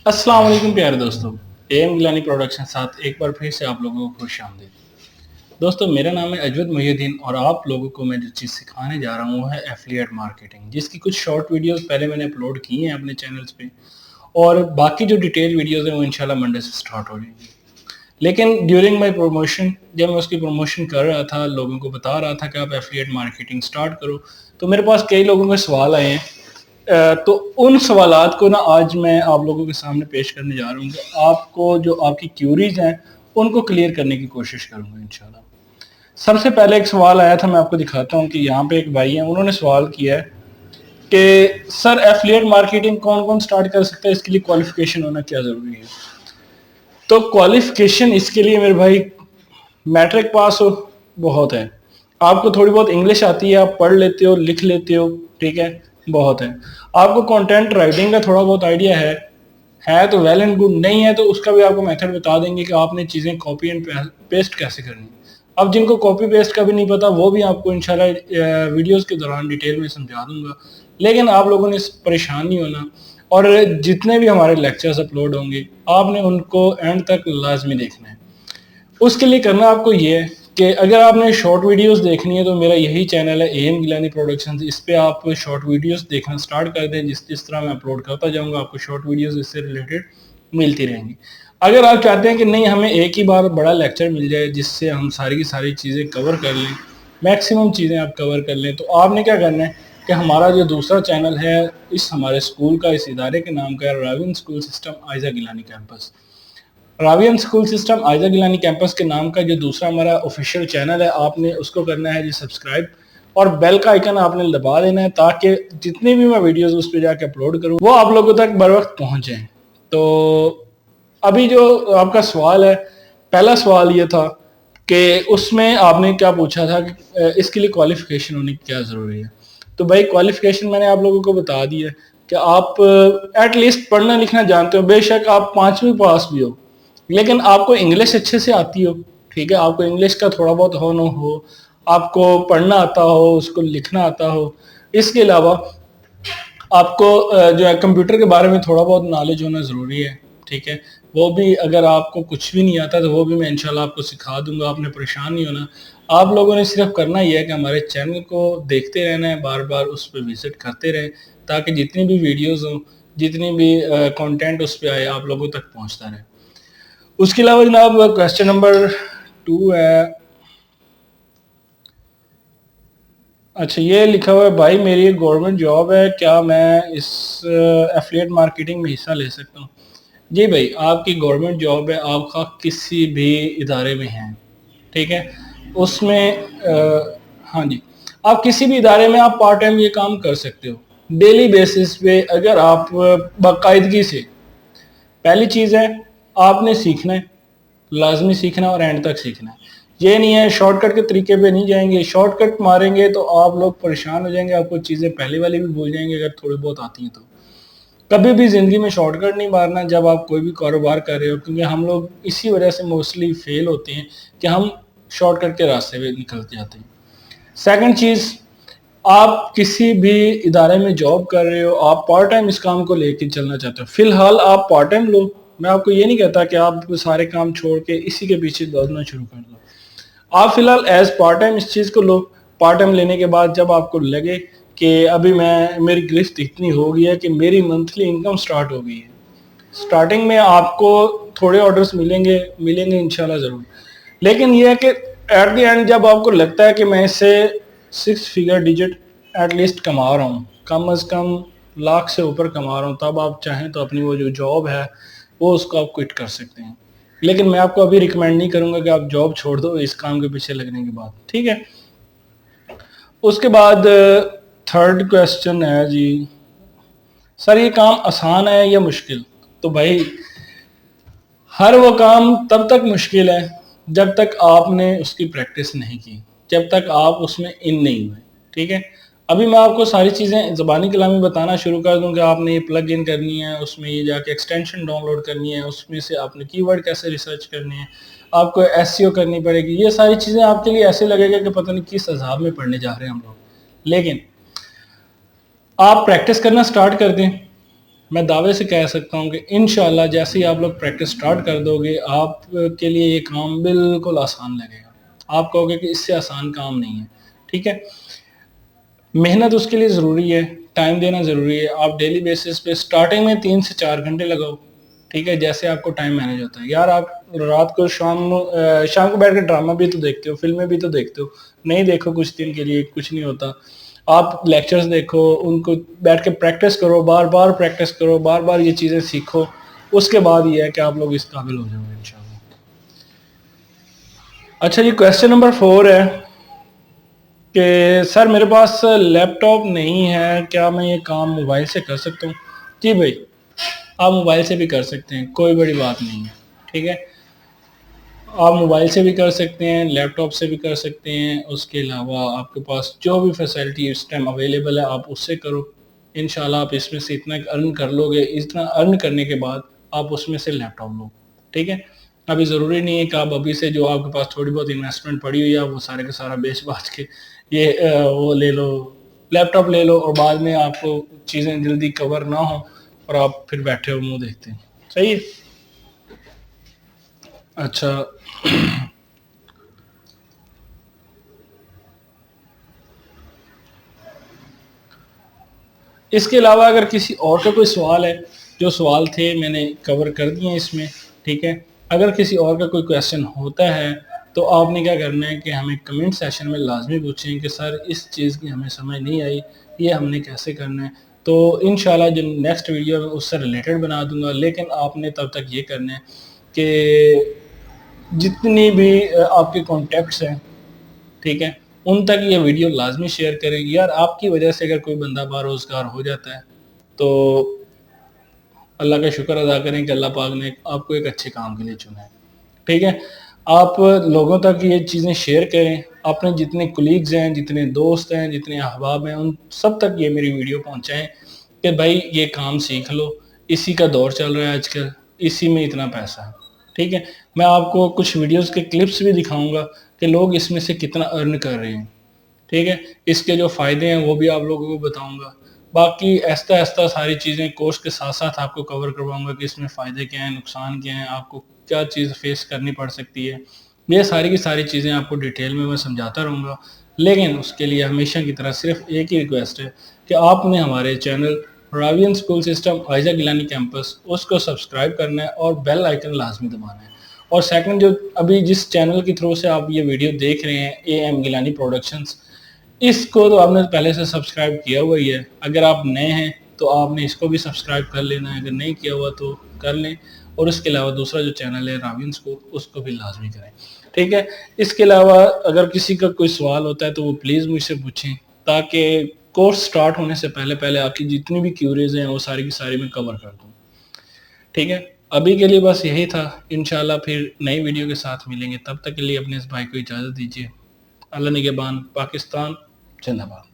अस्सलाम वालेकुम प्यारे दोस्तों, एम गिलानी प्रोडक्शन साथ एक बार फिर से आप लोगों को खुश आमदीद। दोस्तों मेरा नाम है अजवद मुहिउद्दीन और आप लोगों को मैं जो चीज़ सिखाने जा रहा हूँ वो है एफिलिएट मार्केटिंग, जिसकी कुछ शॉर्ट वीडियोस पहले मैंने अपलोड की हैं अपने चैनल्स पे और बाकी जो डिटेल वीडियोस हैं वो इंशाल्लाह मंडे से स्टार्ट हो जाएंगी। लेकिन ड्यूरिंग माई प्रमोशन, जब मैं उसकी प्रमोशन कर रहा था, लोगों को बता रहा था कि आप एफिलिएट मार्केटिंग स्टार्ट करो, तो मेरे पास कई लोगों के सवाल आए हैं। तो उन सवालात को ना आज मैं आप लोगों के सामने पेश करने जा रहा हूँ कि आपको जो आपकी क्यूरीज हैं उनको क्लियर करने की कोशिश करूँगा इंशाल्लाह। सबसे पहले एक सवाल आया था, मैं आपको दिखाता हूँ कि यहाँ पे एक भाई हैं, उन्होंने सवाल किया है कि सर एफिलिएट मार्केटिंग कौन कौन स्टार्ट कर सकता है, इसके लिए क्वालिफिकेशन होना क्या ज़रूरी है। तो क्वालिफिकेशन इसके लिए मेरे भाई मैट्रिक पास हो बहुत है, आपको थोड़ी बहुत इंग्लिश आती है, आप पढ़ लेते हो, लिख लेते हो, ठीक है, बहुत है। आपको कंटेंट राइटिंग का थोड़ा बहुत आइडिया है तो वेल एंड गुड, नहीं है तो उसका भी आपको मेथड बता देंगे कि आपने चीज़ें कॉपी एंड पेस्ट कैसे करनी। अब जिनको कॉपी पेस्ट का भी नहीं पता वो भी आपको इंशाल्लाह वीडियोस के दौरान डिटेल में समझा दूंगा, लेकिन आप लोगों ने परेशान नहीं होना और जितने भी हमारे लेक्चर्स अपलोड होंगे आपने उनको एंड तक लाजमी देखना है। उसके लिए करना आपको ये है कि अगर आपने शॉर्ट वीडियोस देखनी है तो मेरा यही चैनल है एम गिलानी प्रोडक्शंस, इस पे आप शॉर्ट वीडियोस देखना स्टार्ट कर दें। जिस जिस तरह मैं अपलोड करता जाऊंगा आपको शॉर्ट वीडियोस इससे रिलेटेड मिलती रहेंगी। अगर आप चाहते हैं कि नहीं हमें एक ही बार बड़ा लेक्चर मिल जाए जिससे हम सारी की सारी चीज़ें कवर कर लें, मैक्सिमम चीज़ें आप कवर कर लें, तो आपने क्या करना है कि हमारा जो दूसरा चैनल है इस हमारे स्कूल का, इस इदारे के नाम का है Ravian school system Aiza Gilani campus. Ravian school system Aiza Gilani campus के नाम का जो दूसरा हमारा ऑफिशियल चैनल है, आपने उसको करना है जी सब्सक्राइब और बेल का आइकन आपने दबा देना है ताकि जितनी भी मैं वीडियोस उस पर जाके अपलोड करूँ वो आप लोगों तक बर वक्त पहुँच जाएँ। तो अभी जो आपका सवाल है, पहला सवाल ये था कि उसमें आपने क्या पूछा था कि इसके लिए क्वालिफिकेशन होने की क्या ज़रूरी है। तो भाई क्वालिफिकेशन मैंने आप लोगों को बता दी है कि आप एटलीस्ट पढ़ना लिखना जानते हो, बेशक आप 5वीं पास भी हो लेकिन आपको इंग्लिश अच्छे से आती हो, ठीक है, आपको इंग्लिश का थोड़ा बहुत हो न हो, आपको पढ़ना आता हो, उसको लिखना आता हो, इसके अलावा आपको जो है कंप्यूटर के बारे में थोड़ा बहुत नॉलेज होना ज़रूरी है, ठीक है। वो भी अगर आपको कुछ भी नहीं आता तो वो भी मैं इंशाल्लाह आपको सिखा दूंगा, आपने परेशान नहीं होना। आप लोगों ने सिर्फ करना ही है कि हमारे चैनल को देखते रहना है, बार बार उस पर विजिट करते रहें ताकि जितनी भी वीडियोज़ हों, जितनी भी कंटेंट उस पर आए आप लोगों तक पहुँचता रहे। उसके अलावा जनाब क्वेश्चन नंबर 2 है, अच्छा ये लिखा हुआ है भाई मेरी एक गवर्नमेंट जॉब है, क्या मैं इस एफिलिएट मार्केटिंग में हिस्सा ले सकता हूँ। जी भाई आपकी गवर्नमेंट जॉब है, आपका किसी भी इदारे में है, ठीक है, उसमें हाँ जी, आप किसी भी इदारे में आप पार्ट टाइम ये काम कर सकते हो डेली बेसिस पे अगर आप बाकायदगी से। पहली चीज़ है आपने सीखना है, लाजमी सीखना और एंड तक सीखना है। ये नहीं है शॉर्टकट के तरीके पे नहीं जाएंगे, शॉर्टकट मारेंगे तो आप लोग परेशान हो जाएंगे, आपको चीज़ें पहले वाली भी भूल जाएंगे अगर थोड़ी बहुत आती हैं तो। कभी भी ज़िंदगी में शॉर्टकट नहीं मारना जब आप कोई भी कारोबार कर रहे हो, क्योंकि हम लोग इसी वजह से मोस्टली फेल होते हैं कि हम शॉर्टकट के रास्ते पे निकल जाते हैं। सेकंड चीज़, आप किसी भी इदारे में जॉब कर रहे हो, आप पार्ट टाइम इस काम को लेके चलना चाहते हो, फिलहाल आप पार्ट टाइम लो। मैं आपको ये नहीं कहता कि आप सारे काम छोड़ के इसी के पीछे दौड़ना शुरू कर दो, आप फिलहाल एज पार्ट टाइम इस चीज़ को लो। पार्ट टाइम लेने के बाद जब आपको लगे कि अभी मेरी गिरफ्त इतनी हो गई है कि मेरी मंथली इनकम स्टार्ट हो गई है, स्टार्टिंग में आपको थोड़े ऑर्डर्स मिलेंगे इंशाल्लाह ज़रूर, लेकिन ये है कि एट द एंड जब आपको लगता है कि मैं इससे 6 फिगर डिजिट एटलीस्ट कमा रहा हूँ, कम अज़ कम लाख से ऊपर कमा रहा हूँ, तब आप चाहें तो अपनी वो जो जॉब है वो उसको आप क्विट कर सकते हैं। लेकिन मैं आपको अभी रिकमेंड नहीं करूंगा कि आप जॉब छोड़ दो इस काम के पीछे लगने के बाद, ठीक है। उसके बाद थर्ड क्वेश्चन है जी, सर ये काम आसान है या मुश्किल। तो भाई हर वो काम तब तक मुश्किल है जब तक आपने उसकी प्रैक्टिस नहीं की, जब तक आप उसमें इन नहीं हुए, ठीक है। अभी मैं आपको सारी चीज़ें ज़बानी कलामी बताना शुरू कर दूं कि आपने ये प्लग इन करनी है, उसमें ये जाके एक्सटेंशन डाउनलोड करनी है, उसमें से आपने कीवर्ड कैसे रिसर्च करनी है, आपको एसईओ करनी पड़ेगी। ये सारी चीज़ें आपके लिए ऐसे लगेगा कि पता नहीं किस हिसाब में पढ़ने जा रहे हैं हम लोग, लेकिन आप प्रैक्टिस करना स्टार्ट कर दें, میں دعوے سے کہہ سکتا ہوں کہ انشاءاللہ جیسے ہی آپ لوگ پریکٹس سٹارٹ کر دو گے آپ کے لیے یہ کام بالکل آسان لگے گا. آپ کہو گے کہ اس سے آسان کام نہیں ہے. ٹھیک ہے، محنت اس کے لیے ضروری ہے، ٹائم دینا ضروری ہے. آپ ڈیلی بیسس پہ سٹارٹنگ میں 3 سے 4 گھنٹے لگاؤ. ٹھیک ہے، جیسے آپ کو ٹائم مینج ہوتا ہے. یار آپ رات کو شام کو بیٹھ کے ڈرامہ بھی تو دیکھتے ہو، فلمیں بھی تو دیکھتے ہو. نہیں دیکھو کچھ دن کے لیے، کچھ نہیں ہوتا. آپ لیکچرز دیکھو، ان کو بیٹھ کے پریکٹس کرو، بار بار پریکٹس کرو، بار بار یہ چیزیں سیکھو. اس کے بعد یہ ہے کہ آپ لوگ اس قابل ہو جاؤ گے انشاءاللہ. اچھا جی، کویسچن نمبر 4 ہے کہ سر میرے پاس لیپ ٹاپ نہیں ہے، کیا میں یہ کام موبائل سے کر سکتا ہوں؟ جی بھائی، آپ موبائل سے بھی کر سکتے ہیں، کوئی بڑی بات نہیں ہے. ٹھیک ہے، آپ موبائل سے بھی کر سکتے ہیں، لیپ ٹاپ سے بھی کر سکتے ہیں. اس کے علاوہ آپ کے پاس جو بھی فیسلٹی اس ٹائم اویلیبل ہے آپ اس سے کرو. انشاءاللہ آپ اس میں سے اتنا ارن کر لو گے. اتنا ارن کرنے کے بعد آپ اس میں سے لیپ ٹاپ لو. ٹھیک ہے، ابھی ضروری نہیں ہے کہ آپ ابھی سے جو آپ کے پاس تھوڑی بہت انویسٹمنٹ پڑی ہوئی ہے وہ سارے کا سارا بیچ باچ کے یہ وہ لے لو، لیپ ٹاپ لے لو، اور بعد میں آپ کو چیزیں جلدی کور نہ ہوں اور آپ پھر بیٹھے ہو منہ دیکھتے ہیں. صحیح ہے. اچھا، اس کے علاوہ اگر کسی اور کا کوئی سوال ہے، جو سوال تھے میں نے کور کر دیے ہیں اس میں. ٹھیک ہے، اگر کسی اور کا کوئی کویسچن ہوتا ہے تو آپ نے کیا کرنا ہے کہ ہمیں کمنٹ سیشن میں لازمی پوچھیں کہ سر اس چیز کی ہمیں سمجھ نہیں آئی، یہ ہم نے کیسے کرنا ہے. تو انشاءاللہ جو نیکسٹ ویڈیو ہے اس سے ریلیٹڈ بنا دوں گا. لیکن آپ نے تب تک یہ کرنا ہے کہ جتنی بھی آپ کے کانٹیکٹس ہیں، ٹھیک ہے، ان تک یہ ویڈیو لازمی شیئر کریں. یار آپ کی وجہ سے اگر کوئی بندہ باروزگار ہو جاتا ہے تو اللہ کا شکر ادا کریں کہ اللہ پاک نے آپ کو ایک اچھے کام کے لیے چنا ہے. ٹھیک ہے، آپ لوگوں تک یہ چیزیں شیئر کریں. اپنے جتنے کولیگز ہیں، جتنے دوست ہیں، جتنے احباب ہیں، ان سب تک یہ میری ویڈیو پہنچائیں کہ بھائی یہ کام سیکھ لو، اسی کا دور چل رہا ہے آج کل، اسی میں اتنا پیسہ ہے. ٹھیک ہے، میں آپ کو کچھ ویڈیوز کے کلپس بھی دکھاؤں گا کہ لوگ اس میں سے کتنا ارن کر رہے ہیں. ٹھیک ہے، اس کے جو فائدے ہیں وہ بھی آپ لوگوں کو بتاؤں گا. باقی ایستا ایستا ساری چیزیں کورس کے ساتھ ساتھ آپ کو کور کرواؤں گا کہ اس میں فائدے کیا ہیں، نقصان کیا ہیں، آپ کو کیا چیز فیس کرنی پڑ سکتی ہے. یہ ساری کی ساری چیزیں آپ کو ڈیٹیل میں سمجھاتا رہوں گا. لیکن اس کے لیے ہمیشہ کی طرح صرف ایک ہی ریکویسٹ ہے کہ آپ نے ہمارے channel Ravian school system Aiza Gilani campus اس کو سبسکرائب کرنا ہے اور بیل آئیکن لازمی دبانا ہے. اور سیکنڈ، جو ابھی جس چینل کے تھرو سے آپ یہ ویڈیو دیکھ رہے ہیں اے ایم گیلانی پروڈکشنز، اس کو تو آپ نے پہلے سے سبسکرائب کیا ہوا ہی ہے. اگر آپ نئے ہیں تو آپ نے اس کو بھی سبسکرائب کر لینا ہے، اگر نہیں کیا ہوا تو کر لیں. اور اس کے علاوہ دوسرا جو چینل ہے راوین سکول، اس کو بھی لازمی کریں. ٹھیک ہے، اس کے علاوہ اگر کسی کا کوئی سوال ہوتا ہے تو وہ پلیز مجھ سے پوچھیں، تاکہ کورس سٹارٹ ہونے سے پہلے پہلے آپ کی جتنی بھی کیوریز ہیں وہ ساری کی ساری میں کور کر دوں. ٹھیک ہے، ابھی کے لیے بس یہی تھا. انشاءاللہ پھر نئی ویڈیو کے ساتھ ملیں گے. تب تک کے لیے اپنے اس بھائی کو اجازت دیجیے. اللہ نگہبان. پاکستان زندہ باد.